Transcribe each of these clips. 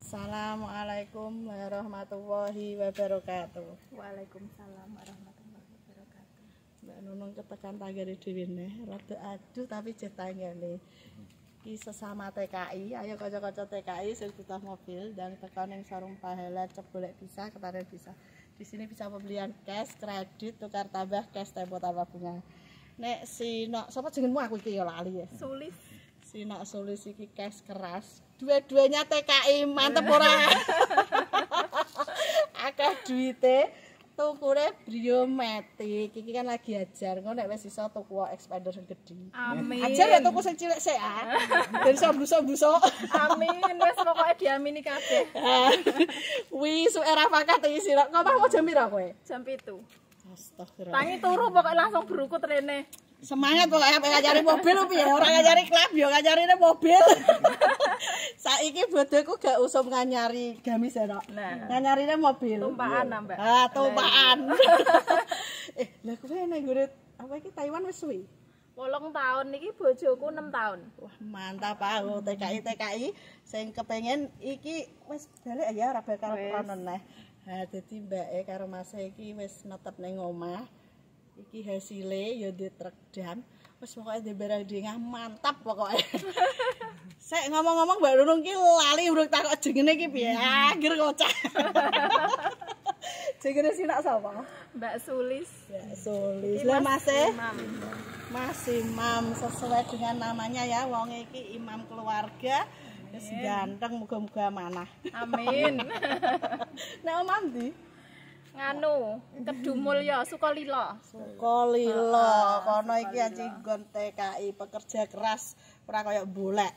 Assalamualaikum warahmatullahi wabarakatuh. Waalaikumsalam warahmatullahi wabarakatuh. Mbak Nunung ketekan tanggane dhewe neh, rada aduh tapi jeh tanggane. Iki sesama TKI, ayo kanca-kanca TKI sing butuh mobil dan tekan ning showroom Pahala cebolek bisa, ketarik bisa. Di sini bisa pembelian cash, kredit, tukar tambah cash, tempo tambah bunga. Nek Sinok, sapa jenengmu aku iki ya lali ya. Sulis. Sinok Sulis iki cash keras. Dua-duanya TKI mantep ora? Akeh duite, tukune Biomatic. Iki kan lagi ajar, engko nek wis iso tuku expander sing gedhe. Amin. Ajar ya tuku sing cilik sik ah. Ben iso busuk-busuk. Amin, wis pokoke diamini kabeh. Wis era pakat iki sira. Kok mau jam pira kowe? Jam 7. Astagfirullah. Tangi turu pokoke langsung berukut rene. Semangat pokoknya ngajari mobil piye ora ngajari klub yo ngajarine mobil. Saiki bodohku gak usum nganyari gamis ya, Nah. nganyarine mobil. Tumpakan Mbak. Ah, tumpakan. Lah kowe nek ngure apa iki Taiwan wis suwi? 8 tahun niki bojoku 6 tahun. Wah, mantap aku TKI sing kepengen iki wis balik ya ora bakal kono neh. Ha dadi mbake karo Mas iki wis netep ning omah. Iki hasilnya ya di truk dam. Wis pokoke di barang dingah mantap pokoke. Sek ngomong-ngomong Mbak Nunung ki lali urung takok jenenge ki piye. Akhir kocak. Jenenge Sinak sapa? Mbak Sulis. Ya Sulis. Iki Lah Mas Mas Imam. Mas Imam sesuai dengan namanya ya, wong iki imam keluarga. Wis ganteng muga-muga manah. Amin. Nek omah ndi? Nganu, Kedumul ya, Sukolilo. Sukolilo, kono iki anjing nggon TKI pekerja keras, ora kaya bolek.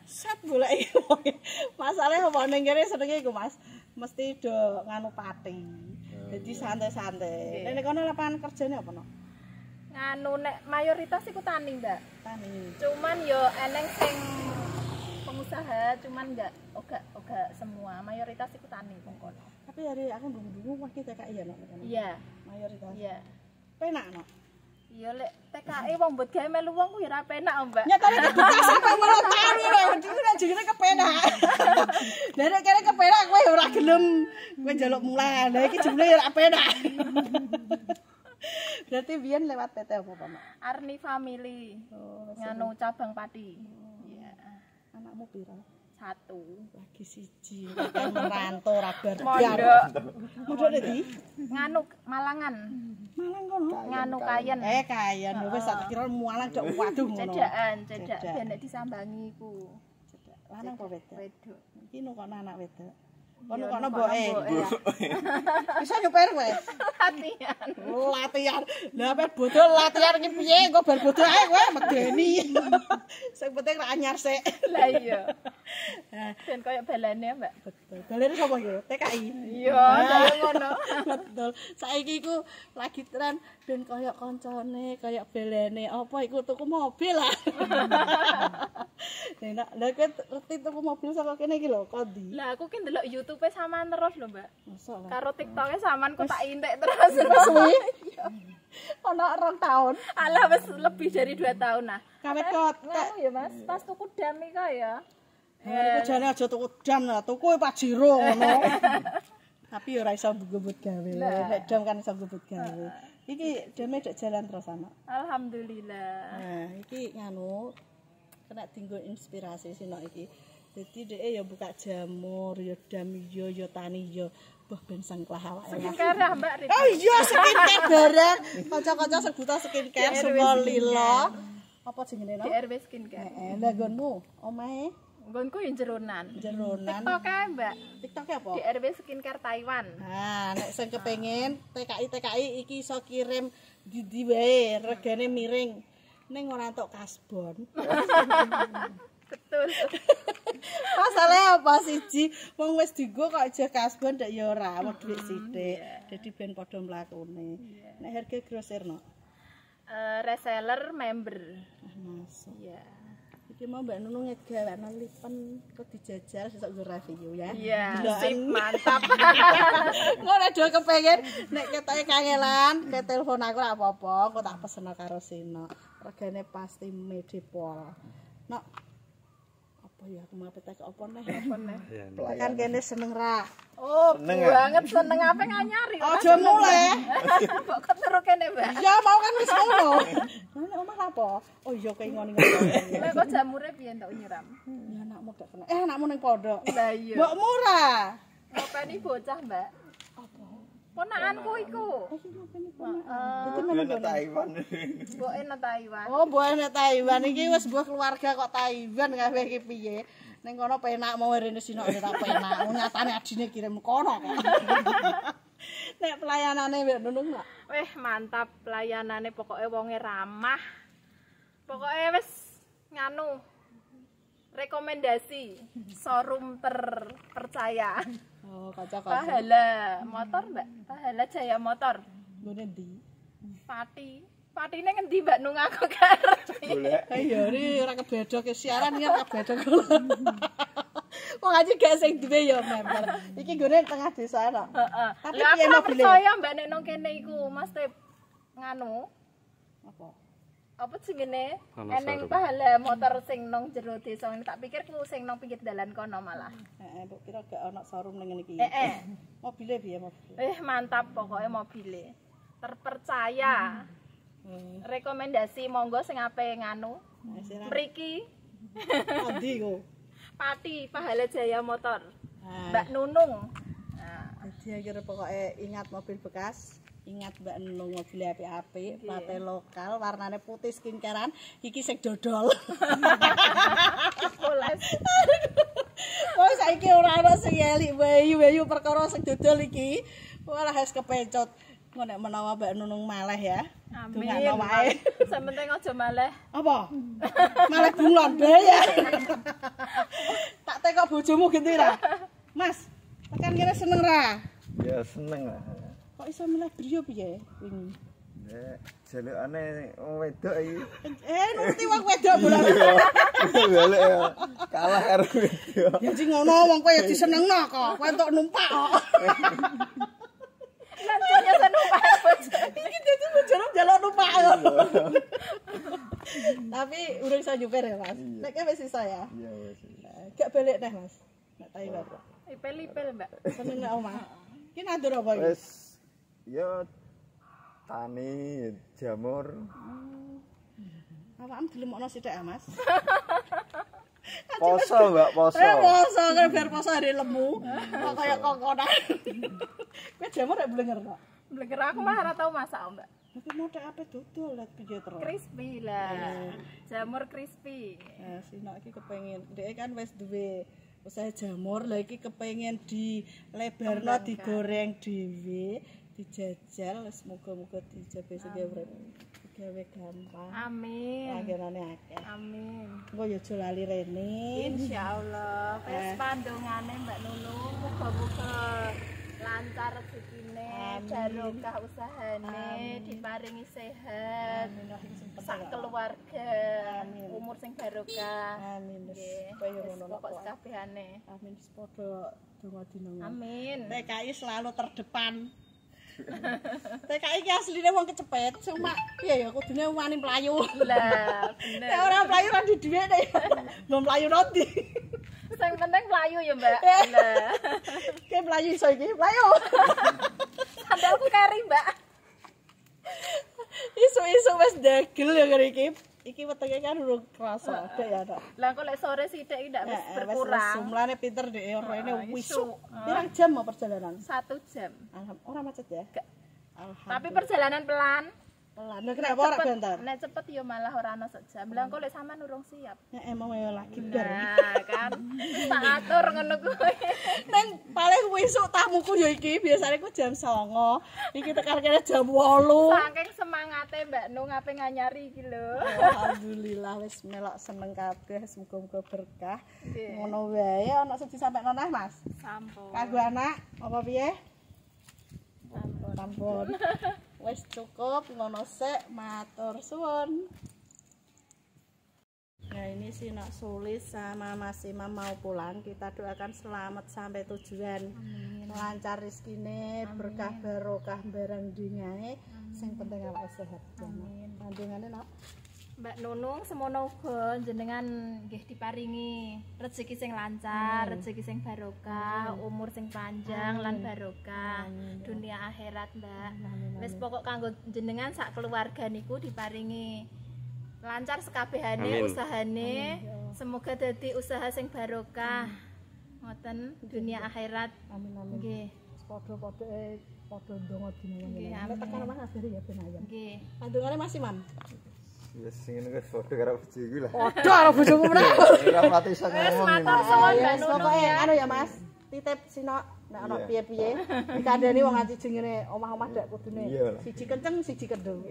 Set bolek iki. Masalahe apa ning kene senenge iku, Mas. Mesti do nganu pati. Jadi santai-santai. Nek kono lapangan kerjane apa no? Nganu nek mayoritas iku tani, Mbak. Tani. Cuman yo eneng sing pengusaha, cuman enggak semua. Mayoritas iku tani wong kono. Tapi hari aku ndungu-ndungu wakil TKI ya no? Iya. Mayoritas. Iya. Penak no? Iya lek TKI wong mbut gawe melu wong ku ya ora penak, Mbak. Nyatane bekas sampe 8 tahun lho, dhewe nek jenenge kepenak. Lah nek kene kepenak kowe ora gelem, kowe njaluk mulan. Lah iki jenenge ora penak. Berarti biyen lewat PT apa, Pak? Arni Family. Oh, Nganu cabang Pati. Iya. anakmu pira? 1. Lagi siji, kan merantau ora bar. Mondok. Mondok ndi? Nganu Malangan. Malang kono. Nganu Kayen. Kayen wis tak kira mualang dok waduh ngono. Cedak ben nek disambangi ku. Cedak. Lanang apa wedok? Wedok. Iki nukono anak wedok. Kono Kono mboke. ya. Bisa nyuper kowe? Latihan. Latihan. Lah ape bodol latihan iki piye? Engko bar bodol ae kowe medeni. Sing penting ra anyar sik. Lah iya. Ben koyo balane, Mbak. Betul. Balene sapa iki? TKI. Iya, kaya ngono. Betul. Saiki iku lagi tren ben koyo koncone, koyo balene apa iku tuku mobil lah. Nek lha kowe ngerti tuku mobil saka kene iki lho, kondi. Lah aku ki ndelok YouTube-e samaan terus lho, Mbak. Masa lah. Karo TikTok-e samaan kok tak intek terus. Suwi. Ono 2 tahun. Alah wis lebih dari 2 tahun nah. Kawit kok Nganu ya, Mas. Pas tuku dam iki ya. Iku jane aja tuku dam lah, tuku Pajero ngono. Tapi ora iso ngebut gawe. Nek dam kan iso ngebut gawe. Iki dame dek jalan terus ana. Alhamdulillah. Nah, iki nganu kena tinggal inspirasi Sinok iki. Dadi dhek ya buka jamur, ya dam ya tani ya. Mbah ben sengklah awake. Skincare ya, Mbak Rita. Oh iya skincare bareng. Kanca-kanca sing buta skincare Sukolilo. Apa jenenge no? DRW Skincare. Lah nggonmu omahe Nggonku yo jeronan. jeronan. TikTok ae, Mbak. TikTok apa? DRW Skincare Taiwan. Nah, nek sing kepengin TKI iki iso kirim di wae, regane miring. Ning ora entuk kasbon. Betul. Masalahnya apa siji? Wong wis dienggo kok aja kasbon ndak ya ora, wong dhuwit sithik. Dadi ben padha mlakune. Nek harga grosir no. Reseller member. Masuk. Iya. Iki mau Mbak Nunung ngegawekno lipen kok dijajal sesuk nggo review ya. Iya, sip mantap. Ngono do kepengin nek ketoke kangelan, ke telepon aku ora apa-apa, kok tak peseno karo Sino. Regane pasti medipol. Nok apa Apa ya aku mapet ke apa neh? Apa neh? Kan kene seneng ra. Oh, banget seneng apa nganyari. Aja mulai. Kok keturu kene, Mbak? Ya mau kan wis ngono. Lah omah apa? Oh iya kayak ngoni-ngoni. Lah kok jamure piye entuk nyiram? Ya anakmu gak kena. Anakmu ning pondok. Lah iya. Mbok murah. Ngopeni bocah, Mbak. Apa? Ponakanku iku. Itu mana Taiwan. Mboke nang Taiwan. Oh, buahnya Taiwan iki wis buah keluarga kok Taiwan kabeh iki piye? Ning kono penak mau rene sinok ora penak. Nyatane adine kirim kono kok. Nek pelayanane mbek Nunung lak. Weh, mantap pelayanane pokoke wonge ramah. Pokoke wis nganu rekomendasi showroom terpercaya. Oh, kaca-kaca. Pahala motor, Mbak. Pahala Jaya Motor. Ngene ndi? Pati. Patine ngendi Mbak Nung aku garep. Golek. Ayo ri ora kebedok siaran kan kebedok. Wong aja gak sing duwe ya member. Iki gone tengah desa ana. Heeh. Tapi Lah piye aku mobile? percaya Mbak nek nang kene iku Mas Tip nganu Apa? apa jenenge Ana eneng showroom. pahala motor sing nang jero desa ini tak pikir ku sing nang pinggir dalan kono malah. Heeh, mbok kira gak ana showroom ning ngene iki. Mobile piye mobile? Mantap pokoknya mobile. Terpercaya. Rekomendasi monggo sing ape nganu. Mriki Andi kok. Pati Pahala Jaya Motor. Nah, Mbak Nunung. Nah, jadi akhirnya pokoknya ingat mobil bekas, ingat Mbak Nunung mobil apik-apik, plate lokal, warnanya putih skincarean, iki sing dodol. poles. Oh saiki ora ana sing elik bayu-bayu perkara sing dodol iki. Walah wis kepencot. Engko nek menawa Mbak Nunung maleh ya. Amin. Dongakno wae. Sementing aja maleh. Apa? Malah bunglon ya. Tak tekok bojomu gitu ra. Mas, tekan kene seneng ra? Ya seneng lah. Kok iso milih brio piye wingi? Nek jalukane wong wedok iki. Nuruti wong wedok bola. Golek ya. Kalah karo wedok. Ya sing ngono wong kowe ya disenengno kok. Kowe entuk numpak kok. Lancanya senumpak bojo. Iki dadi bojone njaluk numpak. Tapi urung iso nyupir ya, Mas. Nek wis iso ya. Iya wis. Gak balik neh, Mas. Nek Taiwan. Ipel-ipel, Mbak. Seneng nek omah. Ki nandur apa iki? Wis ya tani, jamur. Awakmu dilemokno sithik ya, Mas. Poso, Mbak, poso. Poso kan biar poso hari lemu. Kok kaya kokonan. Kowe jamur nek blenger kok. Blenger aku mah ora tau masak, Mbak. Tapi mau tak apa dodol lihat piye terus. Crispy lah. Jamur crispy. Nah, Sina iki kepengin, dhek kan wis duwe usaha jamur, lah iki kepengin dilebarno digoreng dhewe, dijajal, semoga-moga dijabe sing urip. Gawe gampang. Amin. Langganane akeh. Amin. Engko ya aja lali rene. Insyaallah. Wis pandongane Mbak Nunung muga-muga lancar rezekine, barokah usahane, diparingi sehat. Sak keluarga. Umur sing barokah. Amin. Nggih. Kaya ngono Pokok sakabehane. Amin sepadha donga dinonga. Amin. TKI selalu terdepan. TKI ki asline wong kecepet, cuma iya ya kudune wani mlayu. Lah, bener. Nek ora mlayu ora di dhuwit nek. Mbok mlayu nanti. Sing penting mlayu ya, Mbak. Lah. Ki mlayu iso iki, mlayu. Sandalku keri, Mbak. Isu-isu wis dagel ya kene iki. Iki wetenge kan urung kerasa, Dek ya, Dok. Lah kok lek sore sithik iki ndak wis berkurang. Jumlahnya pinter deh, rene isu. wisuk. Pirang jam mau perjalanan? 1 jam. Alhamdulillah, ora macet ya? Gak. Alhamdulillah. Tapi perjalanan pelan. pelan. Nek kenapa ora bentar? Nek cepet ya malah ora ono sak jam. Lah kok lek sampean urung siap. Nek emang ya lagi bar. Nah, kan. Tak atur ngono kuwi. Neng paling wisuk tamuku ya iki, biasane ku jam 09.00. Iki tekan kene jam 8. Saking semangate Mbak Nung ape nganyari iki lho. Alhamdulillah wis melok seneng kabeh, muga-muga berkah. Ngono wae ana sing disampekno neh, Mas. Sampun. Kanggo anak apa piye? Sampun. Sampun. Wis cukup ngono sik, matur suwun. Nah ini sih Nak Sulis sama Mas Imam mau pulang. Kita doakan selamat sampai tujuan. Lancar rezekine, berkah barokah barang dinyae. Sing penting awake sehat. Amin. Pandungane Nak. Mbak Nunung semono uga jenengan nggih diparingi rezeki sing lancar, rezeki sing barokah, umur sing panjang lan barokah dunia akhirat, Mbak. Wis pokok kanggo jenengan sak keluarga niku diparingi lancar sekabehane usahane. Semoga dadi usaha sing barokah. Ngoten dunia akhirat. Amin amin. Nggih. Padha-padha padha ndonga dinungan. Nggih, Nek tekan Mas Abir ya ben ayam. Nggih. Kandungane Mas Imam. Ya sing ngene wis padha karo bojo iki lah. Padha karo bojoku meneh. Ora pati iso ngomong. Matur suwun Mbak Yes, Nunung pokoke ya. anu ya Mas. Titip sino nek ana piye-piye dikandani wong ajeng ngene omah-omah dak kudune. Iya lah. Siji kenceng, siji kendung.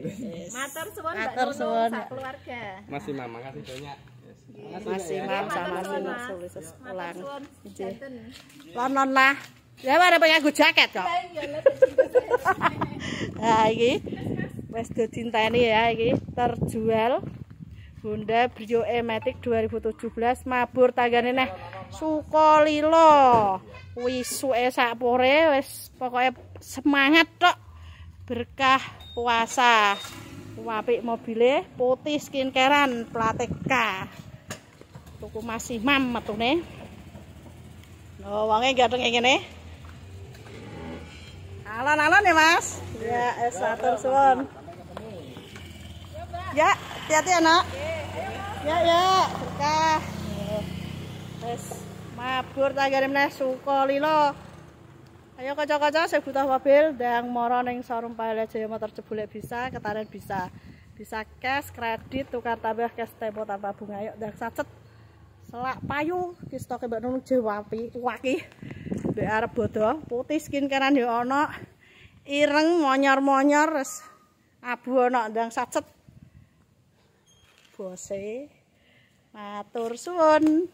Matur suwun Mbak Matur Nunung suwun. sak keluarga. Mas Imam, makasih banyak. Mas Imam sama Matur suwun, Mas Mas. Sulis Matur ulang. suwun. Janten. Lonon lah. Ya ada pengen jaket kok. Nah iki wis didinteni ya iki terjual Honda Brio E-Matic 2017 mabur tanggane neh Sukolilo. Wisuke sakpore wis pokoke semangat tok. Berkah puasa. Apik mobile putih skincarean plate K. Tuku Mas Imam metune. Oh, wonge gateng ngene. Alon-alon ya, Mas? Ya, atur suwun. Ya, hati-hati anak. Ya, ya, berkah. Wes, mabur tanggane meneh Sukolilo. Ayo kaca-kaca sing butuh mobil ndang mara ning showroom Pilot Jaya Motor Cebulek bisa, Ketaren bisa. Bisa cash, kredit, tukar tambah cash tempo tanpa bunga. Ayo ndang sacet. Selak payu ki stoke Mbak Nunung Jawapi waki. Ndek arep bodo, putih skincarean yo ana. Ireng monyor-monyor wis abu ana ndang sacet. Bose. Matur suwun.